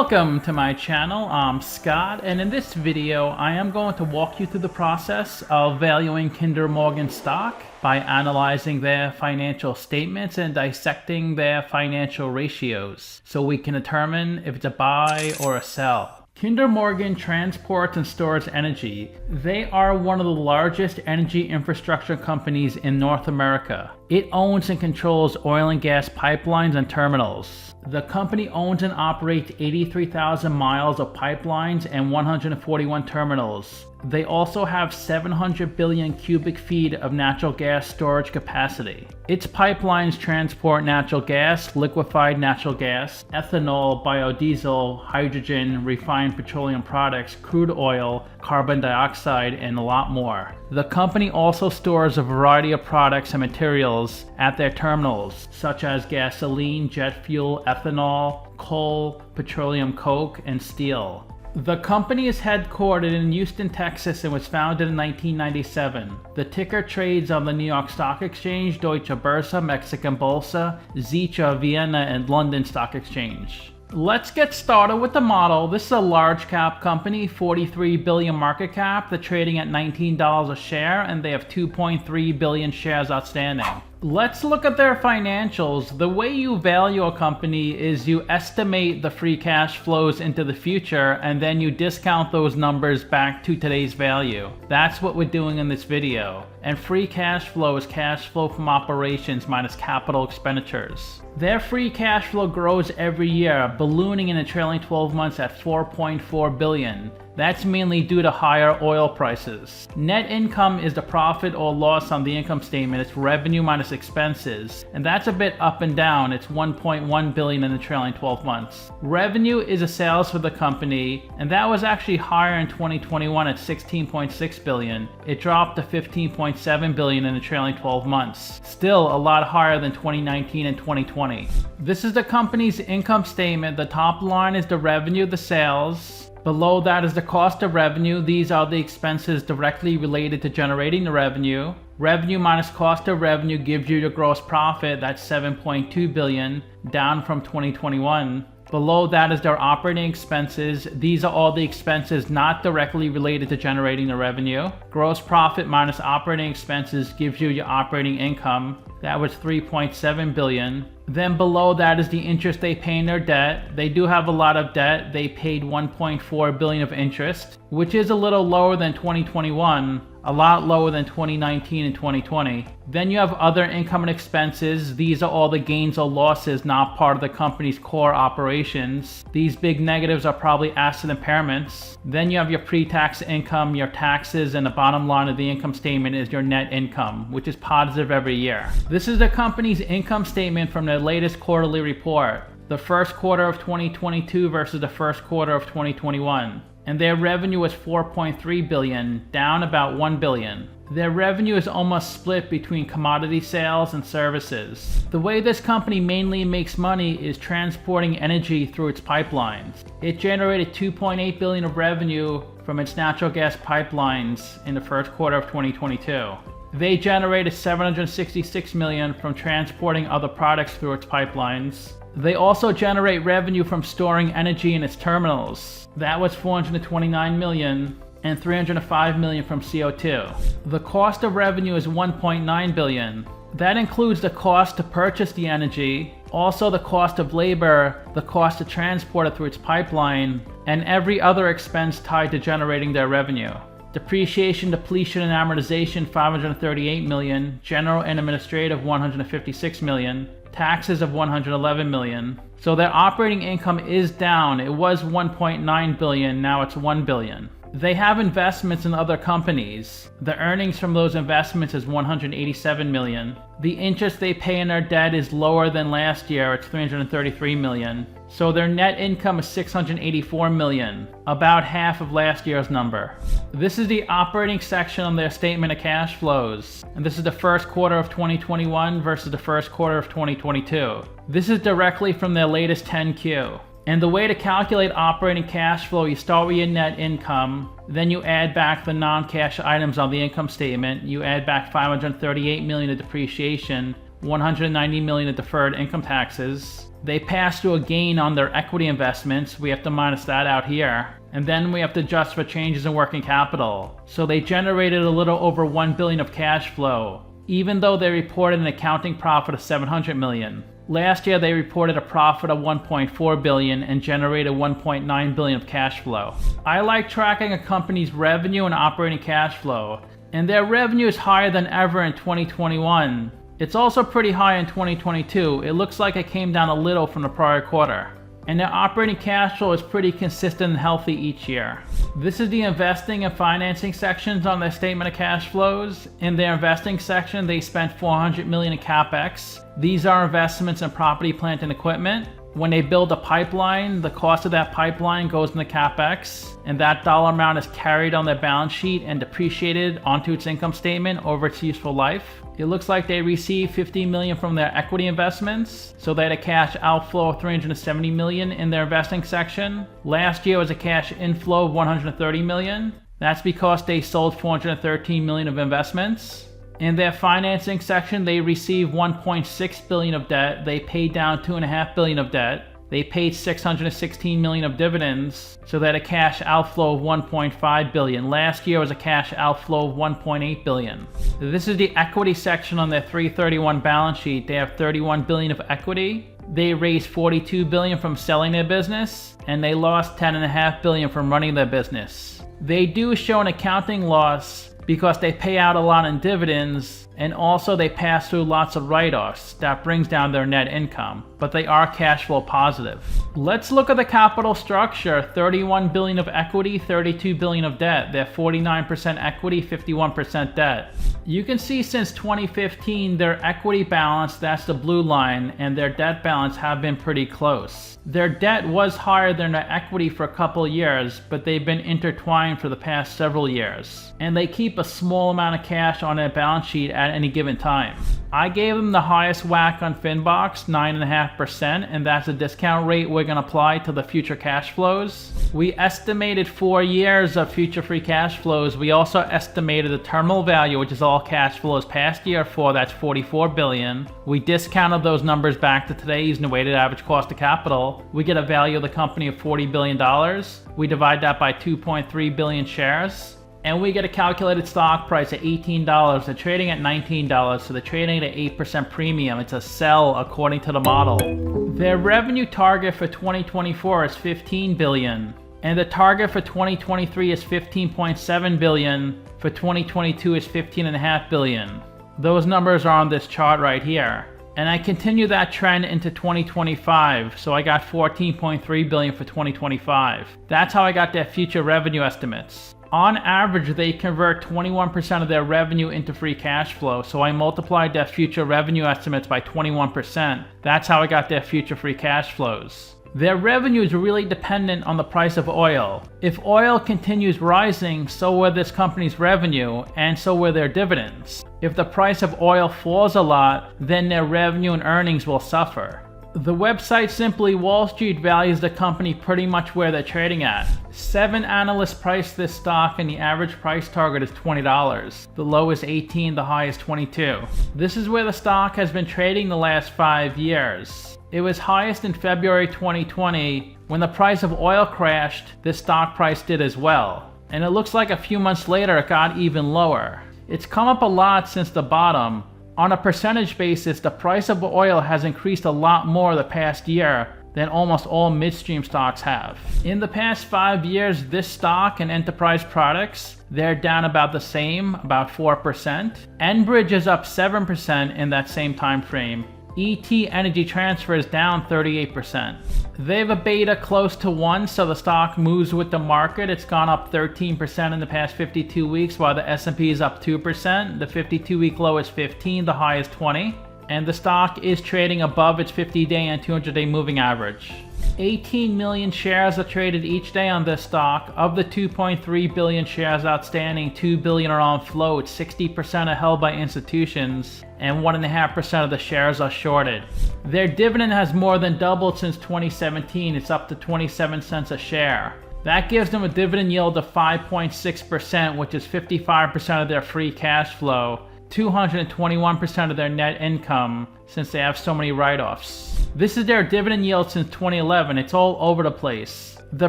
Welcome to my channel. I'm Scott, and in this video I am going to walk you through the process of valuing Kinder Morgan stock by analyzing their financial statements and dissecting their financial ratios so we can determine if it's a buy or a sell. Kinder Morgan transports and stores energy. They are one of the largest energy infrastructure companies in North America. It owns and controls oil and gas pipelines and terminals. The company owns and operates 83,000 miles of pipelines and 141 terminals. They also have 700 billion cubic feet of natural gas storage capacity. Its pipelines transport natural gas, liquefied natural gas, ethanol, biodiesel, hydrogen, refined petroleum products, crude oil, carbon dioxide, and a lot more. The company also stores a variety of products and materials at their terminals, such as gasoline, jet fuel, ethanol, coal, petroleum coke, and steel. The company is headquartered in Houston, Texas, and was founded in 1997. The ticker trades on the New York Stock Exchange, Deutsche Börse, Mexican Bolsa, Xicha, Vienna, and London Stock Exchange. Let's get started with the model. This is a large cap company, 43 billion market cap. They're trading at $19 a share, and they have 2.3 billion shares outstanding. Let's look at their financials. The way you value a company is you estimate the free cash flows into the future, and then you discount those numbers back to today's value. That's what we're doing in this video. And free cash flow is cash flow from operations minus capital expenditures. Their free cash flow grows every year, ballooning in the trailing 12 months at 4.4 billion. That's mainly due to higher oil prices. Net income is the profit or loss on the income statement. It's revenue minus expenses, and that's a bit up and down. It's 1.1 billion in the trailing 12 months. Revenue is a sales for the company, and that was actually higher in 2021 at 16.6 billion. It dropped to 15.7 billion in the trailing 12 months. Still a lot higher than 2019 and 2020. This is the company's income statement. The top line is the revenue, the sales. Below that is the cost of revenue. These are the expenses directly related to generating the revenue. Revenue minus cost of revenue gives you your gross profit. That's 7.2 billion, down from 2021. Below that is their operating expenses. These are all the expenses not directly related to generating the revenue. Gross profit minus operating expenses gives you your operating income. That was 3.7 billion. Then below that is the interest they pay in their debt. They do have a lot of debt. They paid 1.4 billion of interest, which is a little lower than 2021, a lot lower than 2019 and 2020. Then you have other income and expenses. These are all the gains or losses not part of the company's core operations. These big negatives are probably asset impairments. Then you have your pre-tax income, your taxes, and the bottom line of the income statement is your net income, which is positive every year. This is the company's income statement from their latest quarterly report. The first quarter of 2022 versus the first quarter of 2021. And their revenue was 4.3 billion, down about 1 billion. Their revenue is almost split between commodity sales and services. The way this company mainly makes money is transporting energy through its pipelines. It generated 2.8 billion of revenue from its natural gas pipelines in the first quarter of 2022. They generated 766 million from transporting other products through its pipelines. They also generate revenue from storing energy in its terminals. That was 429 million and 305 million from CO2. The cost of revenue is 1.9 billion. That includes the cost to purchase the energy, also the cost of labor, the cost to transport it through its pipeline, and every other expense tied to generating their revenue. Depreciation, depletion, and amortization 538 million, general and administrative 156 million, taxes of 111 million. So their operating income is down. It was 1.9 billion, now it's 1 billion. They have investments in other companies. The earnings from those investments is 187 million. The interest they pay in their debt is lower than last year, it's 333 million. So their net income is 684 million, about half of last year's number. This is the operating section on their statement of cash flows. And this is the first quarter of 2021 versus the first quarter of 2022. This is directly from their latest 10Q. And the way to calculate operating cash flow, you start with your net income, then you add back the non-cash items on the income statement. You add back 538 million of depreciation, 190 million of deferred income taxes. They pass through a gain on their equity investments. We have to minus that out here. And then we have to adjust for changes in working capital. So they generated a little over $1 billion of cash flow, even though they reported an accounting profit of $700 million. Last year they reported a profit of $1.4 billion and generated $1.9 billion of cash flow. I like tracking a company's revenue and operating cash flow, and their revenue is higher than ever in 2021. It's also pretty high in 2022. It looks like it came down a little from the prior quarter. And their operating cash flow is pretty consistent and healthy each year. This is the investing and financing sections on their statement of cash flows. In their investing section, they spent $400 million in CapEx. These are investments in property, plant, and equipment. When they build a pipeline, the cost of that pipeline goes into CapEx, and that dollar amount is carried on their balance sheet and depreciated onto its income statement over its useful life. It looks like they received $50 million from their equity investments, so they had a cash outflow of $370 million in their investing section. Last year was a cash inflow of $130 million. That's because they sold $413 million of investments. In their financing section, they received $1.6 billion of debt. They paid down $2.5 billion of debt. They paid $616 million of dividends, so they had a cash outflow of $1.5 billion. Last year was a cash outflow of $1.8 billion. This is the equity section on their 331 balance sheet. They have $31 billion of equity. They raised $42 billion from selling their business, and they lost $10.5 billion from running their business. They do show an accounting loss because they pay out a lot in dividends, and also they pass through lots of write-offs. That brings down their net income, but they are cash flow positive. Let's look at the capital structure. $31 billion of equity, $32 billion of debt. They're 49% equity, 51% debt. You can see since 2015 their equity balance, that's the blue line, and their debt balance have been pretty close. Their debt was higher than their equity for a couple years, but they've been intertwined for the past several years. And they keep a small amount of cash on their balance sheet at any given time. I gave them the highest whack on Finbox, 9.5%, and that's a discount rate we're going to apply to the future cash flows. We estimated 4 years of future free cash flows. We also estimated the terminal value, which is all cash flows past year 4, that's $44 billion. We discounted those numbers back to today using the weighted average cost of capital. We get a value of the company of $40 billion. We divide that by 2.3 billion shares. And we get a calculated stock price at $18. They're trading at $19, so they're trading at an 8% premium. It's a sell according to the model. Their revenue target for 2024 is $15 billion. And the target for 2023 is $15.7 billion. For 2022 is $15.5 billion. Those numbers are on this chart right here. And I continue that trend into 2025, so I got $14.3 billion for 2025. That's how I got their future revenue estimates. On average, they convert 21% of their revenue into free cash flow, so I multiplied their future revenue estimates by 21%. That's how I got their future free cash flows. Their revenue is really dependent on the price of oil. If oil continues rising, so will this company's revenue, and so will their dividends. If the price of oil falls a lot, then their revenue and earnings will suffer. The website Simply Wall Street values the company pretty much where they're trading at. 7 analysts priced this stock and the average price target is $20. The low is 18, the high is 22. This is where the stock has been trading the last 5 years. It was highest in February 2020. When the price of oil crashed, this stock price did as well. And it looks like a few months later it got even lower. It's come up a lot since the bottom. On a percentage basis, the price of oil has increased a lot more the past year than almost all midstream stocks have. In the past 5 years, this stock and Enterprise Products, they're down about the same, about 4%. Enbridge is up 7% in that same time frame. ET Energy Transfer is down 38%. They have a beta close to 1, so the stock moves with the market. It's gone up 13% in the past 52 weeks, while the S&P is up 2%. The 52-week low is 15, the high is 20. And the stock is trading above its 50-day and 200-day moving average. 18 million shares are traded each day on this stock. Of the 2.3 billion shares outstanding, 2 billion are on float, 60% are held by institutions, and 1.5% of the shares are shorted. Their dividend has more than doubled since 2017. It's up to 27 cents a share. That gives them a dividend yield of 5.6%, which is 55% of their free cash flow, 221% of their net income, since they have so many write-offs. This is their dividend yield since 2011. It's all over the place. The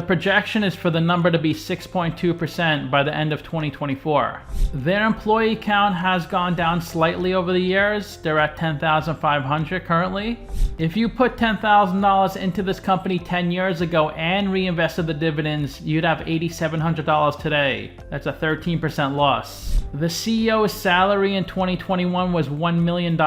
projection is for the number to be 6.2% by the end of 2024. Their employee count has gone down slightly over the years. They're at 10,500 currently. If you put $10,000 into this company 10 years ago and reinvested the dividends, you'd have $8,700 today. That's a 13% loss. The CEO's salary in 2021 was $1 million,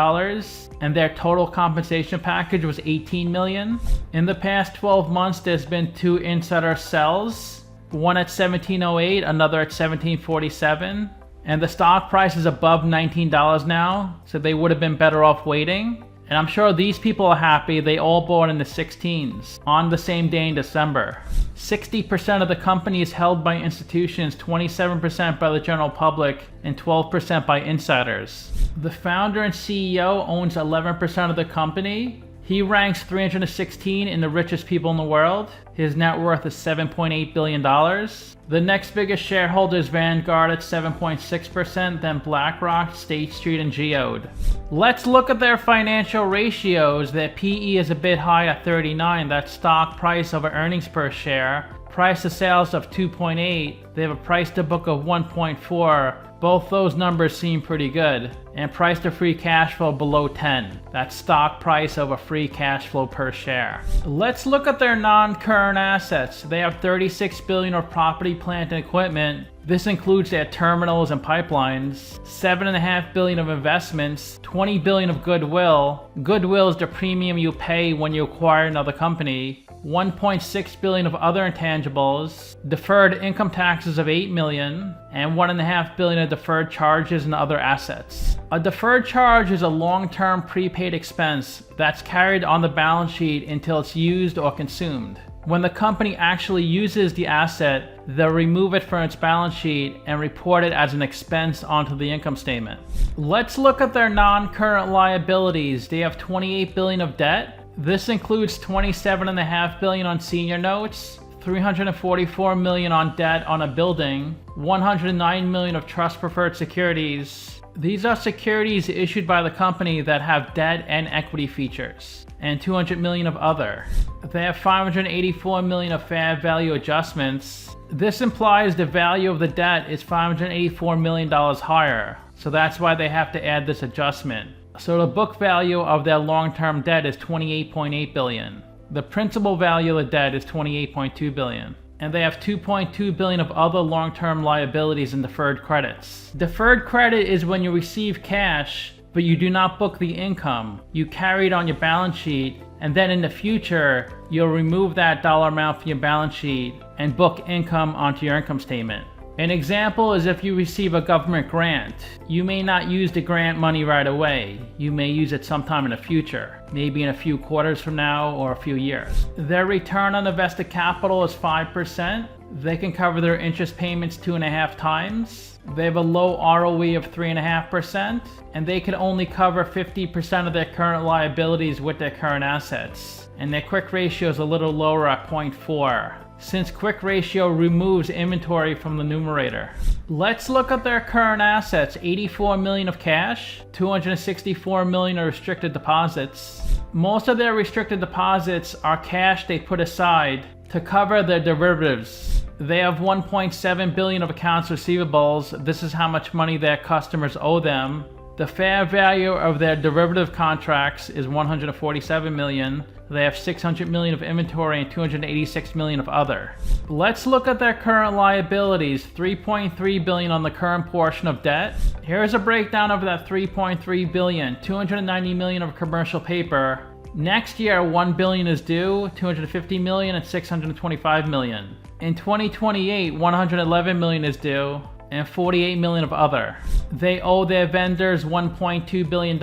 and their total compensation package was $18 million. In the past 12 months, there's been 2 insider sells, one at $17.08, another at $17.47, and the stock price is above $19 now, so they would have been better off waiting. And I'm sure these people are happy. They all bought in the 16s on the same day in December. 60% of the company is held by institutions, 27% by the general public, and 12% by insiders. The founder and CEO owns 11% of the company. He ranks 316 in the richest people in the world. His net worth is $7.8 billion. The next biggest shareholder is Vanguard at 7.6%, then BlackRock, State Street, and Geode. Let's look at their financial ratios. Their PE is a bit high at 39. That's stock price over earnings per share. Price to sales of 2.8. They have a price to book of 1.4. Both those numbers seem pretty good. And price to free cash flow below 10. That's stock price over free cash flow per share. Let's look at their non-current assets. They have $36 billion of property, plant, and equipment. This includes their terminals and pipelines. $7.5 billion of investments. $20 billion of goodwill. Goodwill is the premium you pay when you acquire another company. $1.6 billion of other intangibles, deferred income taxes of $8 million, and $1.5 billion of deferred charges and other assets. A deferred charge is a long-term prepaid expense that's carried on the balance sheet until it's used or consumed. When the company actually uses the asset, they'll remove it from its balance sheet and report it as an expense onto the income statement. Let's look at their non-current liabilities. They have $28 billion of debt. This includes $27.5 billion on senior notes, $344 million on debt on a building, $109 million of trust preferred securities. These are securities issued by the company that have debt and equity features, and $200 million of other. They have $584 million of fair value adjustments. This implies the value of the debt is $584 million higher, so that's why they have to add this adjustment. So the book value of their long-term debt is $28.8 billion. The principal value of the debt is $28.2 billion. And they have $2.2 billion of other long-term liabilities and deferred credits. Deferred credit is when you receive cash, but you do not book the income. You carry it on your balance sheet, and then in the future, you'll remove that dollar amount from your balance sheet and book income onto your income statement. An example is if you receive a government grant. You may not use the grant money right away. You may use it sometime in the future, maybe in a few quarters from now or a few years. Their return on invested capital is 5%. They can cover their interest payments 2.5 times. They have a low ROE of 3.5%, and they can only cover 50% of their current liabilities with their current assets. And their quick ratio is a little lower at 0.4. Since quick ratio removes inventory from the numerator. Let's look at their current assets. $84 million of cash, $264 million of restricted deposits. Most of their restricted deposits are cash they put aside to cover their derivatives. They have $1.7 billion of accounts receivables. This is how much money their customers owe them. The fair value of their derivative contracts is $147 million. They have $600 million of inventory and $286 million of other. Let's look at their current liabilities. $3.3 billion on the current portion of debt. Here's a breakdown of that $3.3 billion. $290 million of commercial paper. Next year, $1 billion is due, $250 million and $625 million. In 2028, $111 million is due, and $48 million of other. They owe their vendors $1.2 billion.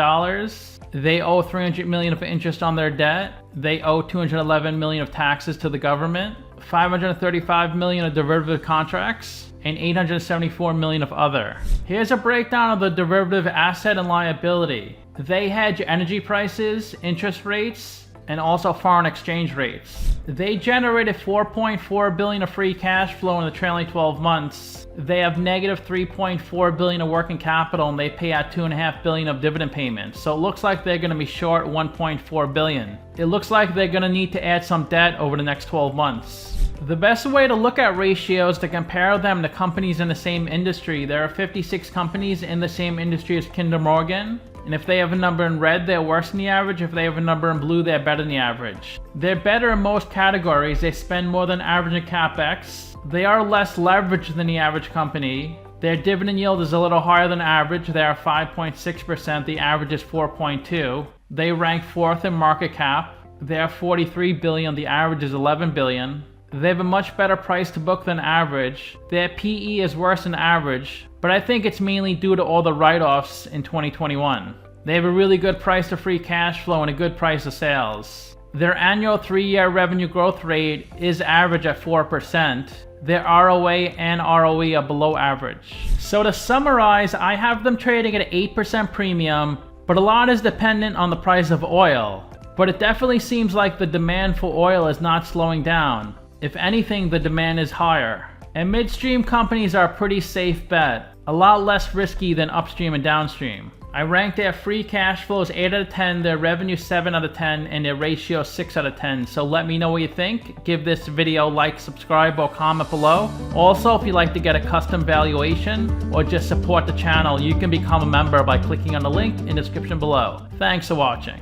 They owe $300 million of interest on their debt. They owe $211 million of taxes to the government, $535 million of derivative contracts, and $874 million of other. Here's a breakdown of the derivative asset and liability. They hedge energy prices, interest rates, and also foreign exchange rates. They generated $4.4 billion of free cash flow in the trailing 12 months. They have negative $3.4 billion of working capital, and they pay out $2.5 billion of dividend payments. So it looks like they're going to be short $1.4 billion. It looks like they're going to need to add some debt over the next 12 months. The best way to look at ratios to compare them to companies in the same industry. There are 56 companies in the same industry as Kinder Morgan, and if they have a number in red, they're worse than the average. If they have a number in blue, they're better than the average. They're better in most categories. They spend more than average in CapEx. They are less leveraged than the average company. Their dividend yield is a little higher than average. They are 5.6%. The average is 4.2%. They rank 4th in market cap. They are $43 billion. The average is $11 billion. They have a much better price to book than average. Their PE is worse than average, but I think it's mainly due to all the write-offs in 2021. They have a really good price to free cash flow and a good price to sales. Their annual 3-year revenue growth rate is average at 4%. Their ROA and ROE are below average. So to summarize, I have them trading at an 8% premium, but a lot is dependent on the price of oil. But it definitely seems like the demand for oil is not slowing down. If anything, the demand is higher. And midstream companies are a pretty safe bet, a lot less risky than upstream and downstream. I rank their free cash flows 8 out of 10, their revenue 7 out of 10, and their ratio 6 out of 10. So let me know what you think. Give this video a like, subscribe, or comment below. Also, if you'd like to get a custom valuation or just support the channel, you can become a member by clicking on the link in the description below. Thanks for watching.